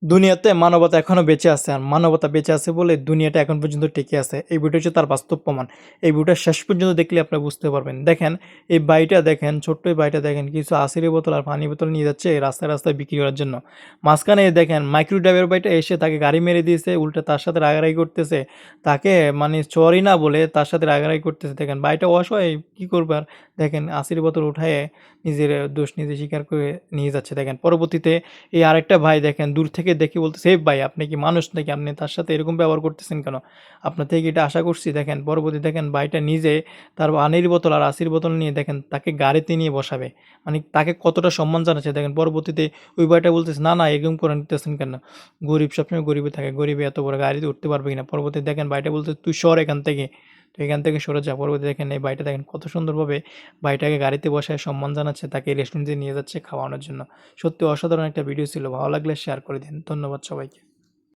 দুনিয়াতে মানবতা এখনো বেঁচে আছে। আর মানবতা বেঁচে আছে বলে দুনিয়াটা এখন পর্যন্ত টিকে আছে। এই ভিডিওটা হচ্ছে তার বাস্তব প্রমাণ। এই ভিডিওটা শেষ পর্যন্ত দেখলে আপনারা বুঝতে পারবেন। দেখেন, এই ভাইটা দেখেন, ছোট্ট এই ভাইটা দেখেন কিছু আশিরের বোতল আর পানির বোতল নিয়ে যাচ্ছে রাস্তায়, রাস্তায় বিক্রি করার জন্য। মাঝখানে এই দেখেন মাইক্রো ড্রাইভার ভাইটা এসে তাকে গাড়ি মেরে দিয়েছে, উল্টা তার সাথে রাগারাগি করতেছে। তাকে মানে সরি না বলে তার সাথে রাগারাগি করতেছে। দেখেন ভাইটা অসহায়, কি করবে আর? দেখেন আশির বোতল উঠায়ে নিজের দোষ নিজে স্বীকার করে নিয়ে যাচ্ছে। দেখেন পরবর্তীতে এই আরেকটা ভাই দেখেন দূর থেকে দেখে বলতেছে, "এই ভাই আপনি কি মানুষ নাকি? আপনি তার সাথে এরকম ব্যবহার করতেছেন কেন? আপনার থেকে এটা আশা করছি।" দেখেন পরবর্তী দেখেন ভাইটা নিজে তার পানির বোতল আর আশির বোতল নিয়ে দেখেন তাকে গাড়িতে নিয়ে বসাবে। মানে তাকে কতটা সম্মান জানাচ্ছে দেখেন। পরবর্তীতে ওই ভাইটা বলতেছে, "না, না এরকম করে নিতেছেন কেন? গরিব সবসময় গরিবই থাকে। গরিবে এত বড় গাড়িতে উঠতে পারবে কিনা?" পরবর্তীতে দেখেন ভাইটা বলতেছে, "তুই সর এখান থেকে। তুই এখান থেকে সরে যা।" পরবর্তীতে দেখেন এই ভাইটা দেখেন কত সুন্দরভাবে ভাইটাকে গাড়িতে বসায় সম্মান জানাচ্ছে, তাকে রেস্টুরেন্টে নিয়ে যাচ্ছে খাওয়ানোর জন্য। সত্যি অসাধারণ একটা ভিডিও ছিল। ভালো লাগলে শেয়ার করে দিন। ধন্যবাদ সবাইকে।